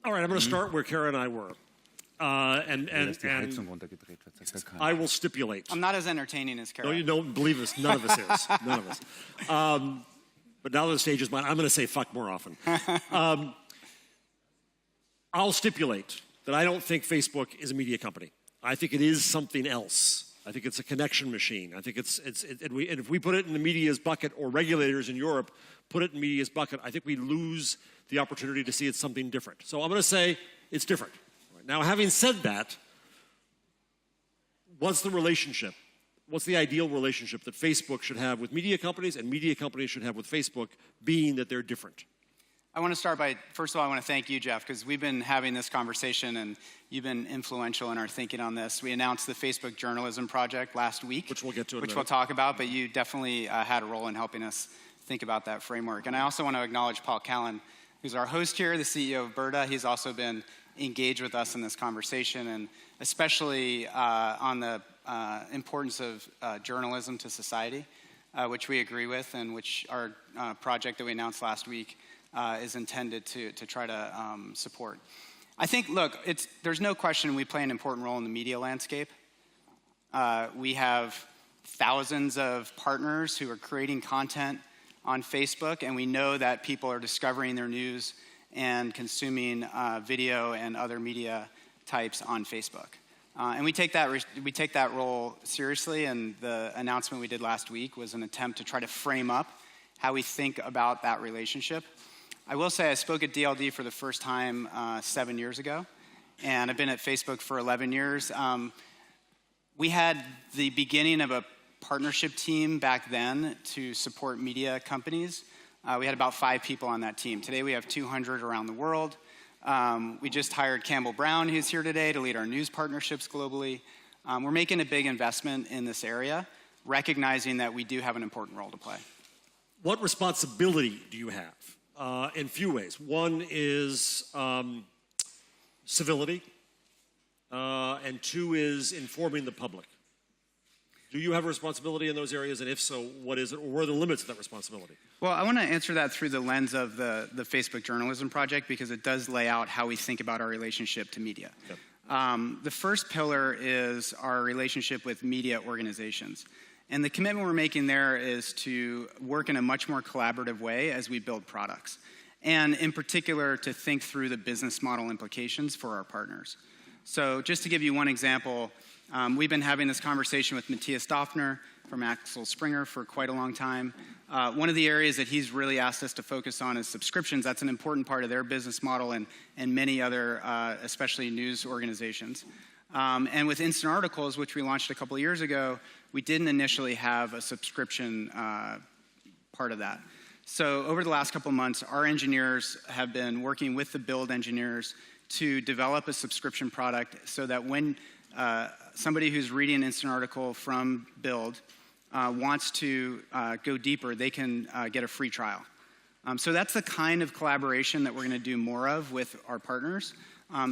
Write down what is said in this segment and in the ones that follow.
All right, I'm going to start where Kara and I were. And I will stipulate. I'm not as entertaining as Kara. No, you don't believe us. None of us is. None of us. But now that the stage is mine, I'm going to say fuck more often. I'll stipulate that I don't think Facebook is a media company. I think it is something else. I think it's a connection machine. I think and if we put it in the media's bucket, or regulators in Europe put it in media's bucket, I think we lose the opportunity to see it's something different. So I'm going to say it's different. Now, having said that, what's the relationship? What's the ideal relationship that Facebook should have with media companies and media companies should have with Facebook, being that they're different? I want to start by, first of all, I want to thank you, Jeff, because we've been having this conversation and you've been influential in our thinking on this. We announced the Facebook Journalism Project last week. Which we'll get to in a minute. Which we'll talk about, but you definitely had a role in helping us think about that framework. And I also want to acknowledge Paul Callan, who's our host here, the CEO of Berta. He's also been engaged with us in this conversation, and especially on the importance of journalism to society, which we agree with, and which our project that we announced last week is intended to try to support. I think, look, there's no question we play an important role in the media landscape. We have thousands of partners who are creating content on Facebook, and we know that people are discovering their news and consuming video and other media types on Facebook. And we take that role seriously, and the announcement we did last week was an attempt to try to frame up how we think about that relationship. I will say I spoke at DLD for the first time 7 years ago, and I've been at Facebook for 11 years. We had the beginning of a partnership team back then to support media companies. We had about 5 people on that team. Today we have 200 around the world. We just hired Campbell Brown, who's here today, to lead our news partnerships globally. We're making a big investment in this area, recognizing that we do have an important role to play. What responsibility do you have? In few ways. One is civility, and 2 is informing the public. Do you have a responsibility in those areas, and if so, what is it, or what are the limits of that responsibility? Well, I want to answer that through the lens of the Facebook Journalism Project, because it does lay out how we think about our relationship to media. Yep. The first pillar is our relationship with media organizations. And the commitment we're making there is to work in a much more collaborative way as we build products. And in particular, to think through the business model implications for our partners. So just to give you one example, we've been having this conversation with Matthias Döpfner from Axel Springer for quite a long time. One of the areas that he's really asked us to focus on is subscriptions. That's an important part of their business model and many other, especially news organizations. And with Instant Articles, which we launched a couple of years ago, we didn't initially have a subscription part of that. So over the last couple of months, our engineers have been working with the Build engineers to develop a subscription product so that when somebody who's reading an Instant Article from Build wants to go deeper, they can get a free trial. So that's the kind of collaboration that we're going to do more of with our partners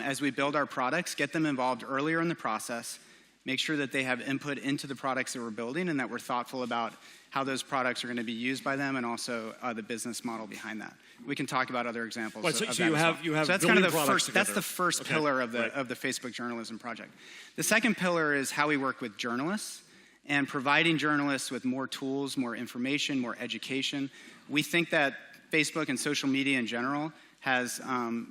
as we build our products, get them involved earlier in the process, make sure that they have input into the products that we're building, and that we're thoughtful about how those products are going to be used by them, and also the business model behind that. We can talk about other examples. Right, so you have so that's kind of the first. Together. That's the first pillar of the Facebook Journalism Project. The second pillar is how we work with journalists and providing journalists with more tools, more information, more education. We think that Facebook and social media in general has,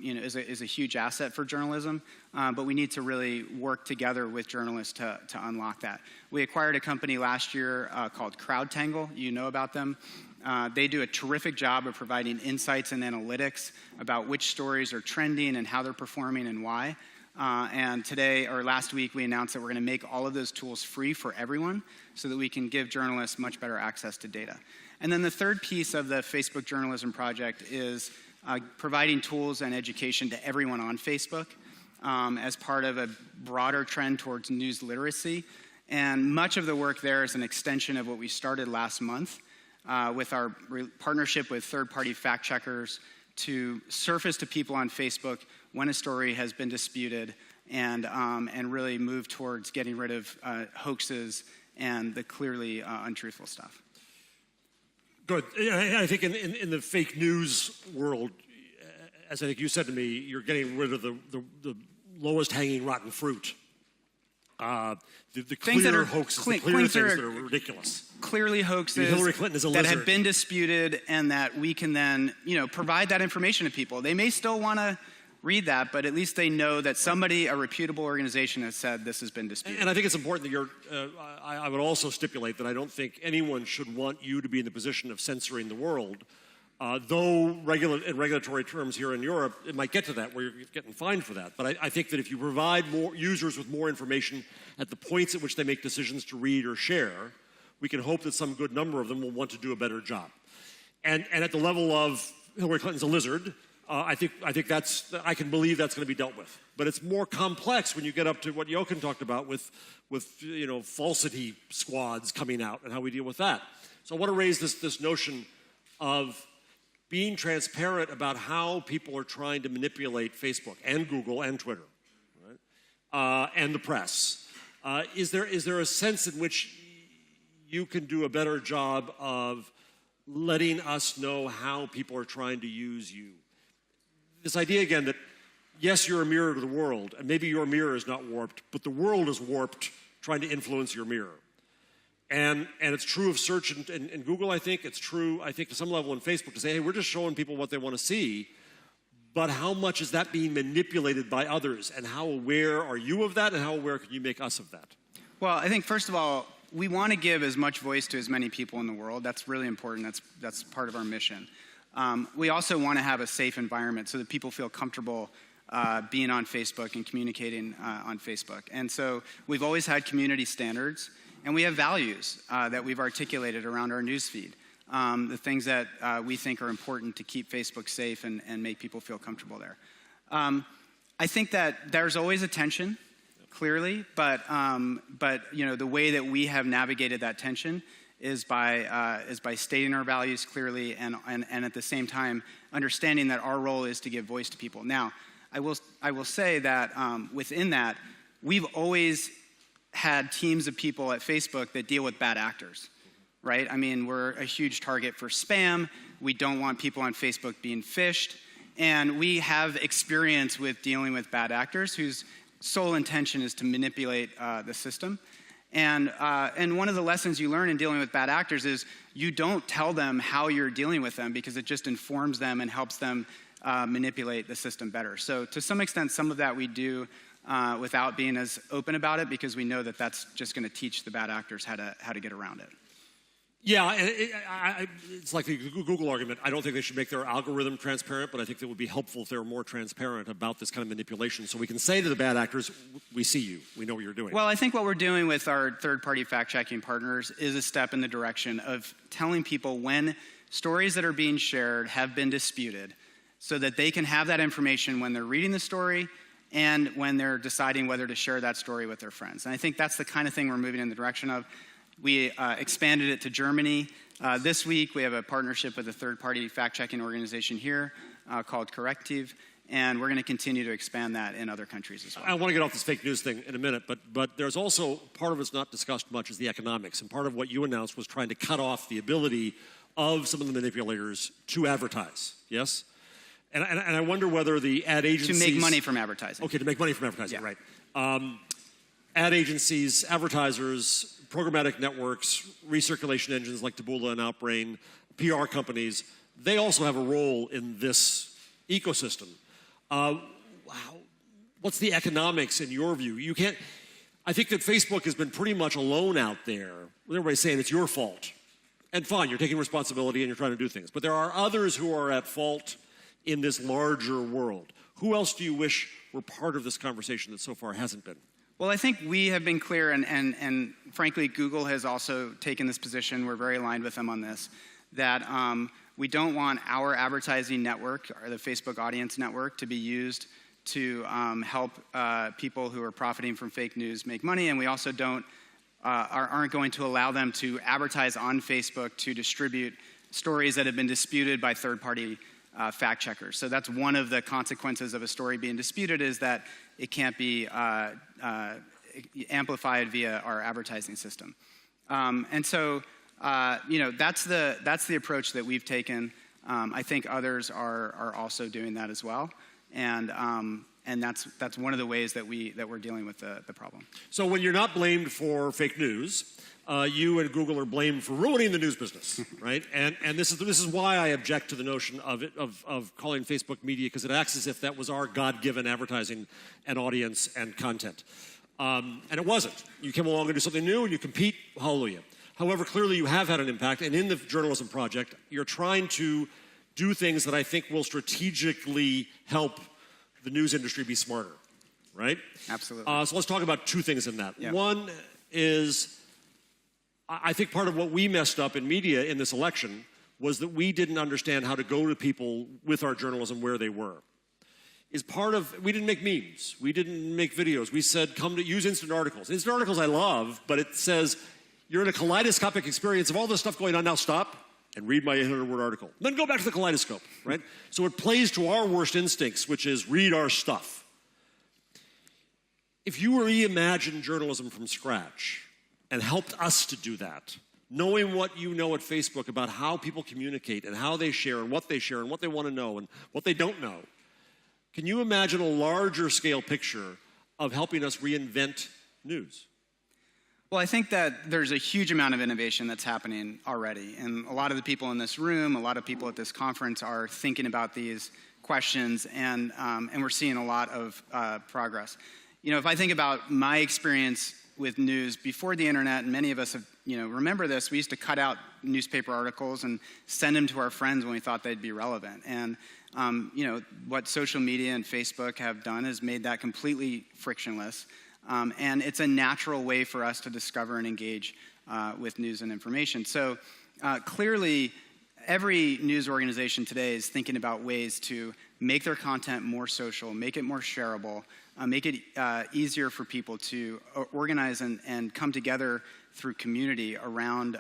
is a huge asset for journalism, but we need to really work together with journalists to unlock that. We acquired a company last year called CrowdTangle. You know about them. They do a terrific job of providing insights and analytics about which stories are trending and how they're performing and why. And today, or last week, we announced that we're going to make all of those tools free for everyone so that we can give journalists much better access to data. And then the third piece of the Facebook Journalism Project is providing tools and education to everyone on Facebook as part of a broader trend towards news literacy. And much of the work there is an extension of what we started last month with our partnership with third-party fact checkers to surface to people on Facebook when a story has been disputed and really move towards getting rid of hoaxes and the clearly untruthful stuff. Good. I think in the fake news world, as I think you said to me, you're getting rid of the lowest hanging rotten fruit. The clear hoaxes, the clear things that are ridiculous. Clearly hoaxes Hillary Clinton is a that lizard. have been disputed, and that we can then, provide that information to people. They may still want to read that, but at least they know that somebody, a reputable organization, has said this has been disputed. And I think it's important that I would also stipulate that I don't think anyone should want you to be in the position of censoring the world. Though in regulatory terms here in Europe, it might get to that where you're getting fined for that. But I think that if you provide more users with more information at the points at which they make decisions to read or share, we can hope that some good number of them will want to do a better job. And at the level of Hillary Clinton's a lizard, I think I can believe that's going to be dealt with. But it's more complex when you get up to what Jochen talked about with falsity squads coming out and how we deal with that. So I want to raise this notion of being transparent about how people are trying to manipulate Facebook and Google and Twitter, right? And the press. Is there a sense in which you can do a better job of letting us know how people are trying to use you? This idea again that, yes, you're a mirror to the world, and maybe your mirror is not warped, but the world is warped trying to influence your mirror. And it's true of search and Google, I think. It's true, I think, to some level in Facebook to say, hey, we're just showing people what they want to see. But how much is that being manipulated by others? And how aware are you of that? And how aware can you make us of that? Well, I think, first of all, we want to give as much voice to as many people in the world. That's really important. That's part of our mission. We also want to have a safe environment so that people feel comfortable being on Facebook and communicating on Facebook. And so we've always had community standards. And we have values that we've articulated around our newsfeed, the things that we think are important to keep Facebook safe and make people feel comfortable there. I think that there's always a tension, clearly, but the way that we have navigated that tension is by stating our values clearly and at the same time understanding that our role is to give voice to people. Now, I will say that within that, we've always had teams of people at Facebook that deal with bad actors, right? I mean, we're a huge target for spam. We don't want people on Facebook being phished. And we have experience with dealing with bad actors whose sole intention is to manipulate the system. And one of the lessons you learn in dealing with bad actors is you don't tell them how you're dealing with them because it just informs them and helps them manipulate the system better. So to some extent, some of that we do without being as open about it because we know that that's just going to teach the bad actors how to get around it. Yeah, and it's like the Google argument. I don't think they should make their algorithm transparent, but I think it would be helpful if they were more transparent about this kind of manipulation so we can say to the bad actors, we see you, we know what you're doing. Well, I think what we're doing with our third-party fact-checking partners is a step in the direction of telling people when stories that are being shared have been disputed so that they can have that information when they're reading the story and when they're deciding whether to share that story with their friends. And I think that's the kind of thing we're moving in the direction of. We expanded it to Germany. This week, we have a partnership with a third-party fact-checking organization here called Corrective, and we're going to continue to expand that in other countries as well. I want to get off this fake news thing in a minute, but there's also, part of it's not discussed much is the economics, and part of what you announced was trying to cut off the ability of some of the manipulators to advertise, yes? And I wonder whether the ad agencies... To make money from advertising. Okay, to make money from advertising, yeah. Right. Ad agencies, advertisers, programmatic networks, recirculation engines like Taboola and Outbrain, PR companies, they also have a role in this ecosystem. What's the economics in your view? You can't... I think that Facebook has been pretty much alone out there with everybody saying it's your fault. And fine, you're taking responsibility and you're trying to do things. But there are others who are at fault in this larger world. Who else do you wish were part of this conversation that so far hasn't been? Well, I think we have been clear, and frankly, Google has also taken this position. We're very aligned with them on this, that we don't want our advertising network, or the Facebook Audience Network, to be used to help people who are profiting from fake news make money, and we also aren't going to allow them to advertise on Facebook to distribute stories that have been disputed by third-party fact checkers. So that's one of the consequences of a story being disputed, is that it can't be amplified via our advertising system. And so, that's the approach that we've taken. I think others are also doing that as well, and that's one of the ways that we're dealing with the problem. So when you're not blamed for fake news, you and Google are blamed for ruining the news business, right? And this is why I object to the notion of calling Facebook media, because it acts as if that was our God-given advertising and audience and content. And it wasn't. You came along and do something new and you compete, hallelujah. However, clearly you have had an impact, and in the journalism project, you're trying to do things that I think will strategically help the news industry be smarter, right? Absolutely. So let's talk about two things in that. Yeah. One is, I think part of what we messed up in media in this election was that we didn't understand how to go to people with our journalism where they were. We didn't make memes. We didn't make videos. We said, use instant articles. Instant articles I love, but it says, you're in a kaleidoscopic experience of all this stuff going on, now stop and read my 800-word article. Then go back to the kaleidoscope, right? So it plays to our worst instincts, which is read our stuff. If you reimagined journalism from scratch and helped us to do that, knowing what you know at Facebook about how people communicate and how they share and what they want to know and what they don't know, can you imagine a larger scale picture of helping us reinvent news? Well, I think that there's a huge amount of innovation that's happening already. And a lot of the people in this room, a lot of people at this conference are thinking about these questions, and we're seeing a lot of progress. You know, if I think about my experience with news before the internet, and many of us have, remember this, we used to cut out newspaper articles and send them to our friends when we thought they'd be relevant. And, what social media and Facebook have done is made that completely frictionless. And it's a natural way for us to discover and engage with news and information. So clearly, every news organization today is thinking about ways to make their content more social, make it more shareable, make it easier for people to organize and come together through community around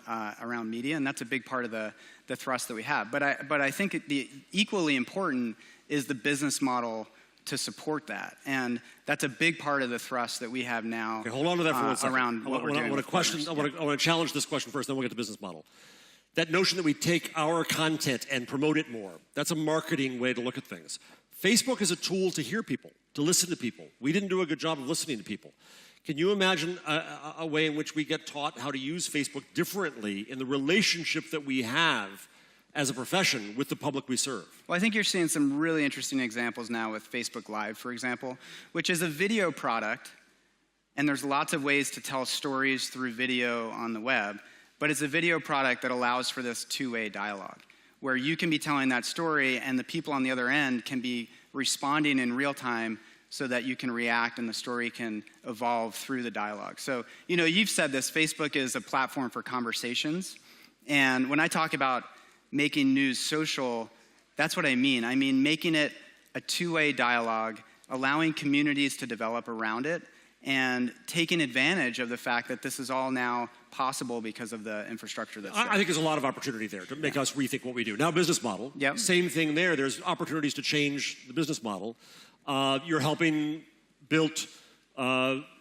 media, and that's a big part of the thrust that we have. But I think the equally important is the business model to support that, and that's a big part of the thrust that we have now. Okay, hold on to that for 1 second. Around what we're doing. I want to challenge this question first, then we'll get to business model. That notion that we take our content and promote it more, that's a marketing way to look at things. Facebook is a tool to hear people, to listen to people. We didn't do a good job of listening to people. Can you imagine a way in which we get taught how to use Facebook differently in the relationship that we have as a profession with the public we serve? Well, I think you're seeing some really interesting examples now with Facebook Live, for example, which is a video product, and there's lots of ways to tell stories through video on the web, but it's a video product that allows for this two-way dialogue, where you can be telling that story and the people on the other end can be responding in real time so that you can react and the story can evolve through the dialogue. So, you've said this, Facebook is a platform for conversations, and when I talk about making news social, that's what I mean. I mean making it a two-way dialogue, allowing communities to develop around it, and taking advantage of the fact that this is all now possible because of the infrastructure that's there. I think there's a lot of opportunity there to make us rethink what we do. Now, business model, Yep. Same thing there. There's opportunities to change the business model. You're helping Built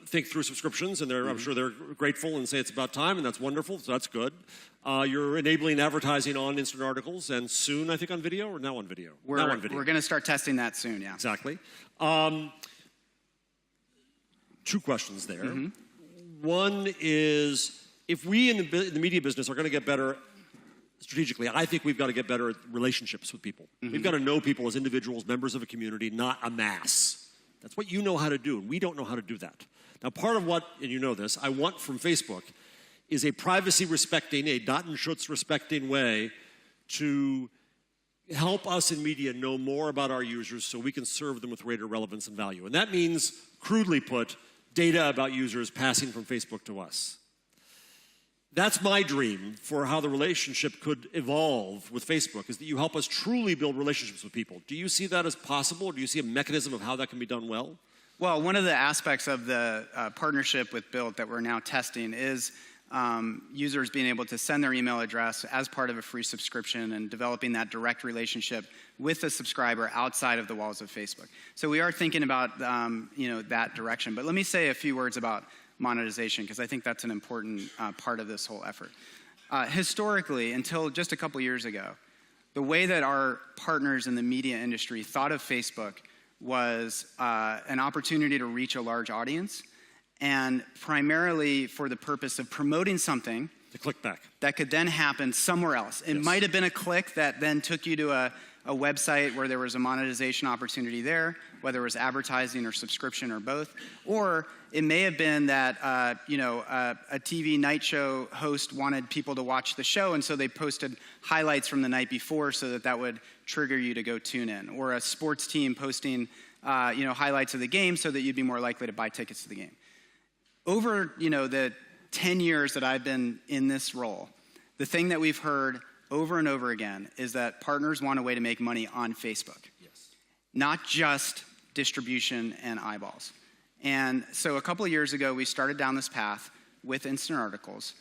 think through subscriptions, and I'm sure they're grateful and say it's about time, and that's wonderful, so that's good. You're enabling advertising on instant articles, and soon, I think, on video, or now on video? Now on video. We're going to start testing that soon, yeah. Exactly. Two questions there. Mm-hmm. One is, if we in the media business are going to get better strategically, I think we've got to get better at relationships with people. Mm-hmm. We've got to know people as individuals, members of a community, not a mass. That's what you know how to do, and we don't know how to do that. Now, part of what, and you know this, I want from Facebook is a privacy-respecting, a Datenschutz-respecting way to help us in media know more about our users so we can serve them with greater relevance and value. And that means, crudely put, data about users passing from Facebook to us. That's my dream for how the relationship could evolve with Facebook, is that you help us truly build relationships with people. Do you see that as possible, or do you see a mechanism of how that can be done well? Well, one of the aspects of the partnership with Built that we're now testing is users being able to send their email address as part of a free subscription and developing that direct relationship with the subscriber outside of the walls of Facebook. So we are thinking about that direction. But let me say a few words about monetization, because I think that's an important part of this whole effort. Historically, until just a couple years ago, The way that our partners in the media industry thought of Facebook was an opportunity to reach a large audience, and primarily for the purpose of promoting something the click back that could then happen somewhere else. It might have been a click that then took you to a website where there was a monetization opportunity there, whether it was advertising or subscription or both. Or it may have been that a TV night show host wanted people to watch the show, and so they posted highlights from the night before so that would trigger you to go tune in. Or a sports team posting highlights of the game so that you'd be more likely to buy tickets to the game. Over the 10 years that I've been in this role, the thing that we've heard over and over again is that partners want a way to make money on Facebook. Yes. Not just distribution and eyeballs. And so a couple of years ago, we started down this path with Instant Articles,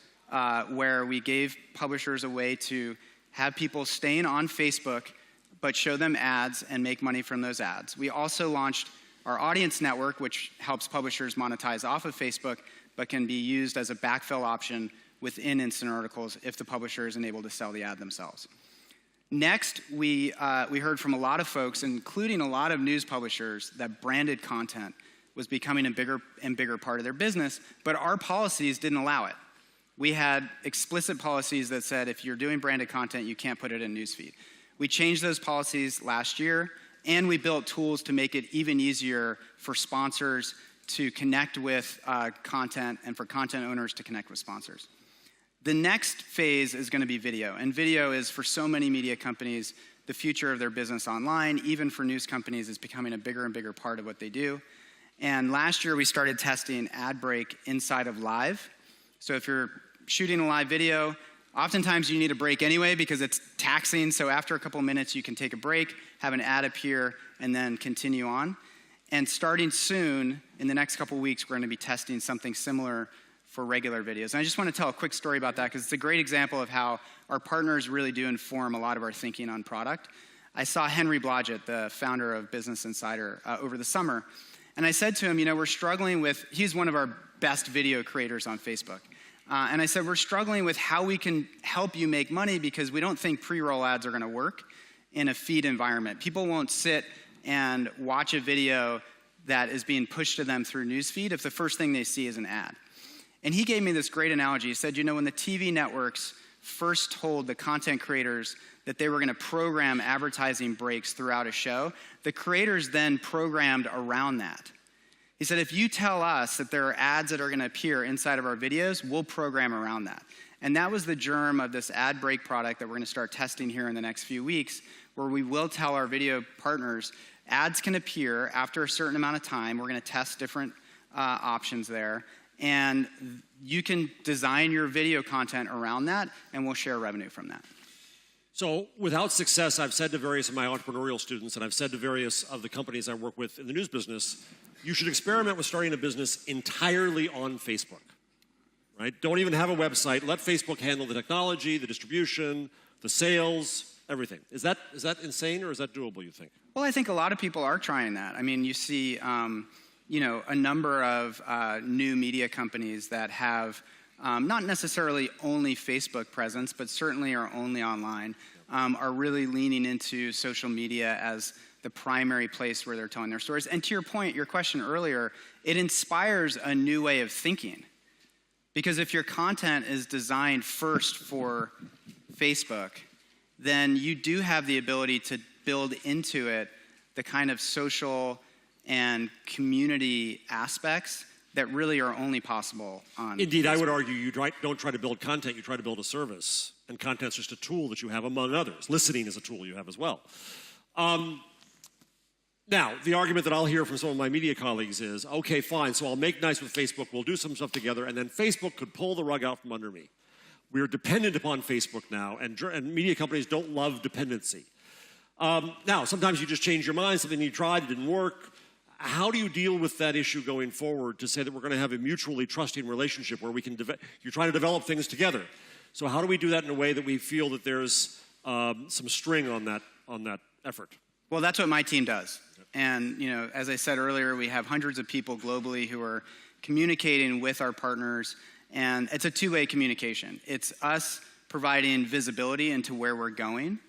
where we gave publishers a way to have people staying on Facebook, but show them ads and make money from those ads. We also launched our audience network, which helps publishers monetize off of Facebook, but can be used as a backfill option within Instant Articles if the publisher isn't able to sell the ad themselves. Next, we heard from a lot of folks, including a lot of news publishers, that branded content was becoming a bigger and bigger part of their business, but our policies didn't allow it. We had explicit policies that said if you're doing branded content, you can't put it in newsfeed. We changed those policies last year, and we built tools to make it even easier for sponsors to connect with content and for content owners to connect with sponsors. The next phase is going to be video, and video is, for so many media companies, the future of their business online. Even for news companies, it's becoming a bigger and bigger part of what they do. And last year, we started testing ad break inside of live. So if you're shooting a live video, oftentimes you need a break anyway because it's taxing. So after a couple minutes, you can take a break, have an ad appear, and then continue on. And starting soon, in the next couple weeks, we're going to be testing something similar for regular videos. And I just want to tell a quick story about that because it's a great example of how our partners really do inform a lot of our thinking on product. I saw Henry Blodgett, the founder of Business Insider, over the summer. And I said to him, we're struggling with, he's one of our best video creators on Facebook. And I said, we're struggling with how we can help you make money because we don't think pre-roll ads are going to work in a feed environment. People won't sit and watch a video that is being pushed to them through newsfeed if the first thing they see is an ad. And he gave me this great analogy. He said, when the TV networks first told the content creators that they were going to program advertising breaks throughout a show, the creators then programmed around that. He said, if you tell us that there are ads that are going to appear inside of our videos, we'll program around that. And that was the germ of this ad break product that we're going to start testing here in the next few weeks, where we will tell our video partners ads can appear after a certain amount of time. We're going to test different options there. And you can design your video content around that, and we'll share revenue from that. So without success, I've said to various of my entrepreneurial students, and I've said to various of the companies I work with in the news business, you should experiment with starting a business entirely on Facebook, right? Don't even have a website. Let Facebook handle the technology, the distribution, the sales, everything. Is that insane, or is that doable, you think? Well, I think a lot of people are trying that. I mean, you see a number of new media companies that have not necessarily only Facebook presence, but certainly are only online, are really leaning into social media as the primary place where they're telling their stories. And to your point, your question earlier, it inspires a new way of thinking. Because if your content is designed first for Facebook, then you do have the ability to build into it the kind of social and community aspects that really are only possible on Indeed, Facebook. I would argue you don't try to build content, you try to build a service. And content's just a tool that you have among others. Listening is a tool you have as well. Now, the argument that I'll hear from some of my media colleagues is, okay, fine, so I'll make nice with Facebook, we'll do some stuff together, and then Facebook could pull the rug out from under me. We're dependent upon Facebook now, and media companies don't love dependency. Now, sometimes you just change your mind, something you tried, it didn't work. How do you deal with that issue going forward to say that we're going to have a mutually trusting relationship where we can you're trying to develop things together? So how do we do that in a way that we feel that there's some string on that effort? Well, that's what my team does. And, as I said earlier, we have hundreds of people globally who are communicating with our partners, and it's a two-way communication. It's us providing visibility into where we're going,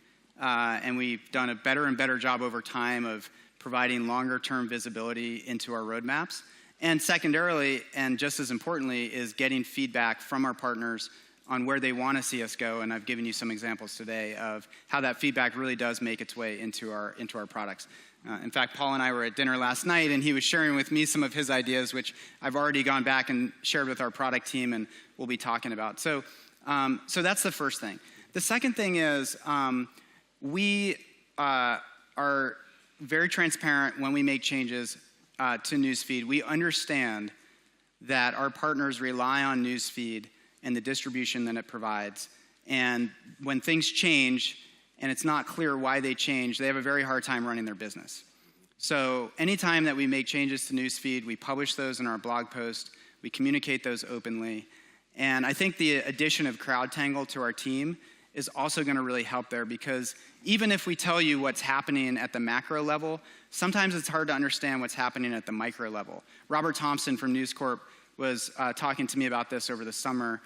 and we've done a better and better job over time of providing longer-term visibility into our roadmaps. And secondarily, and just as importantly, is getting feedback from our partners on where they want to see us go. And I've given you some examples today of how that feedback really does make its way into our products. In fact, Paul and I were at dinner last night, and he was sharing with me some of his ideas, which I've already gone back and shared with our product team, and we'll be talking about. So that's the first thing. The second thing is we are very transparent when we make changes to Newsfeed. We understand that our partners rely on Newsfeed and the distribution that it provides. And when things change and it's not clear why they change, they have a very hard time running their business. So anytime that we make changes to Newsfeed, we publish those in our blog post, we communicate those openly. And I think the addition of CrowdTangle to our team is also going to really help there, because even if we tell you what's happening at the macro level, sometimes it's hard to understand what's happening at the micro level. Robert Thompson from News Corp was talking to me about this over the summer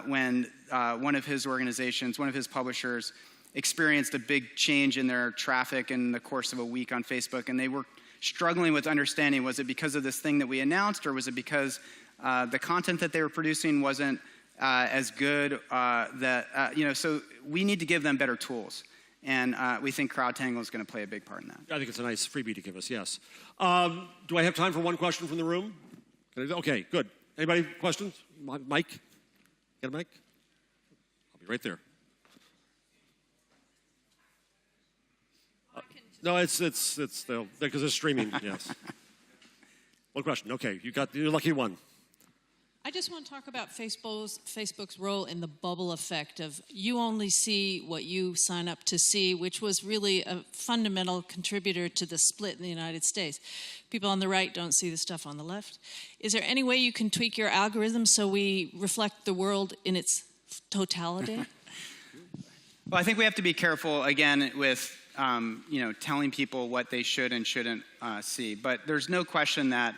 when one of his organizations, one of his publishers, experienced a big change in their traffic in the course of a week on Facebook, and they were struggling with understanding, was it because of this thing that we announced, or was it because the content that they were producing wasn't as good so we need to give them better tools. And we think CrowdTangle is going to play a big part in that. I think it's a nice freebie to give us, yes. Do I have time for one question from the room? Okay, good. Anybody questions? Mike? Get a mic? I'll be right there. No, it's because it's streaming, yes. One question, okay, you're lucky one. I just want to talk about Facebook's role in the bubble effect of you only see what you sign up to see, which was really a fundamental contributor to the split in the United States. People on the right don't see the stuff on the left. Is there any way you can tweak your algorithm so we reflect the world in its totality? Well, I think we have to be careful, again, with telling people what they should and shouldn't see. But there's no question that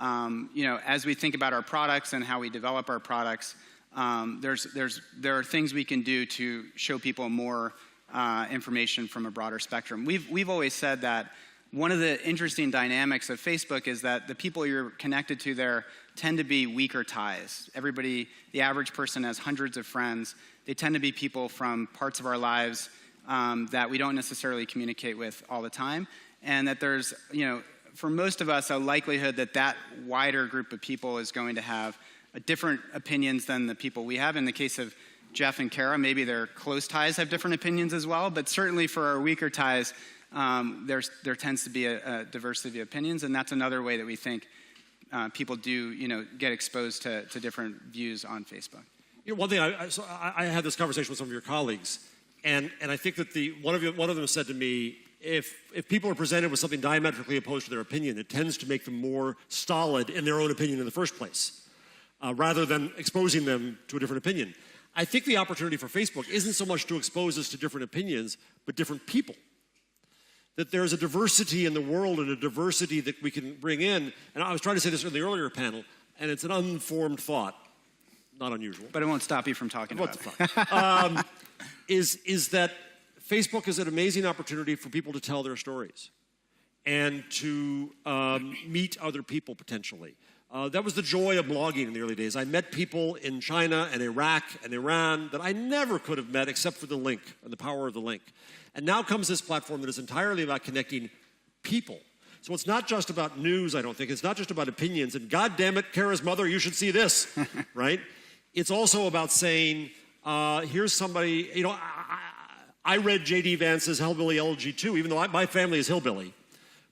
as we think about our products and how we develop our products, there are things we can do to show people more information from a broader spectrum. We've always said that one of the interesting dynamics of Facebook is that the people you're connected to there tend to be weaker ties. The average person has hundreds of friends. They tend to be people from parts of our lives that we don't necessarily communicate with all the time, and that there's, for most of us, a likelihood that wider group of people is going to have different opinions than the people we have. In the case of Jeff and Kara, maybe their close ties have different opinions as well, but certainly for our weaker ties, there tends to be a diversity of opinions, and that's another way that we think people do, get exposed to different views on Facebook. One thing, I had this conversation with some of your colleagues, and I think that one of them said to me, if people are presented with something diametrically opposed to their opinion, it tends to make them more stolid in their own opinion in the first place, rather than exposing them to a different opinion. I think the opportunity for Facebook isn't so much to expose us to different opinions, but different people. That there's a diversity in the world and a diversity that we can bring in. And I was trying to say this in the earlier panel, and it's an unformed thought. Not unusual. But it won't stop you from talking about it. Is that Facebook is an amazing opportunity for people to tell their stories and to meet other people potentially. That was the joy of blogging in the early days. I met people in China and Iraq and Iran that I never could have met except for the link and the power of the link. And now comes this platform that is entirely about connecting people. So it's not just about news, I don't think. It's not just about opinions. And God damn it, Kara's mother, you should see this, right? It's also about saying, here's somebody, I read J.D. Vance's Hillbilly Elegy too, even though my family is hillbilly,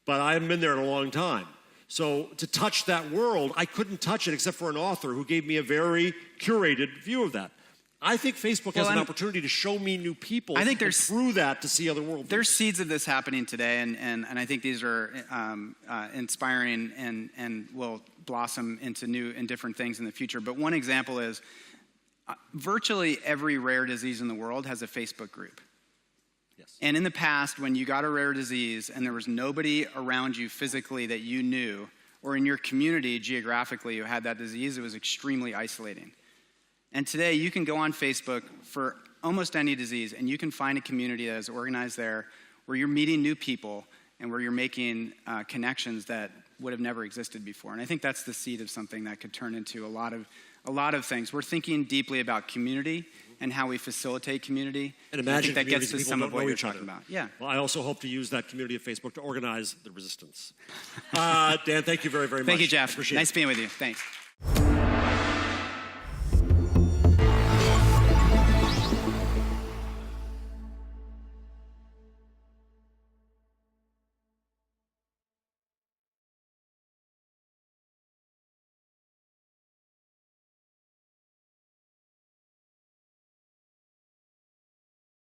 but I haven't been there in a long time. So to touch that world, I couldn't touch it except for an author who gave me a very curated view of that. I think Facebook has an opportunity to show me new people. I think there's through that to see other worlds. There's seeds of this happening today, and I think these are inspiring and will blossom into new and different things in the future. But one example is virtually every rare disease in the world has a Facebook group. Yes. And in the past, when you got a rare disease and there was nobody around you physically that you knew, or in your community geographically who had that disease, it was extremely isolating. And today, you can go on Facebook for almost any disease, and you can find a community that is organized there where you're meeting new people and where you're making connections that would have never existed before. And I think that's the seed of something that could turn into a lot of things. We're thinking deeply about community and how we facilitate community. And imagine I think that gets to people some don't of what know you're each talking other. about. Yeah. Well, I also hope to use that community of Facebook to organize the resistance. Dan, thank you very, very much. Thank you, Jeff. Appreciate it. Nice being with you. Thanks.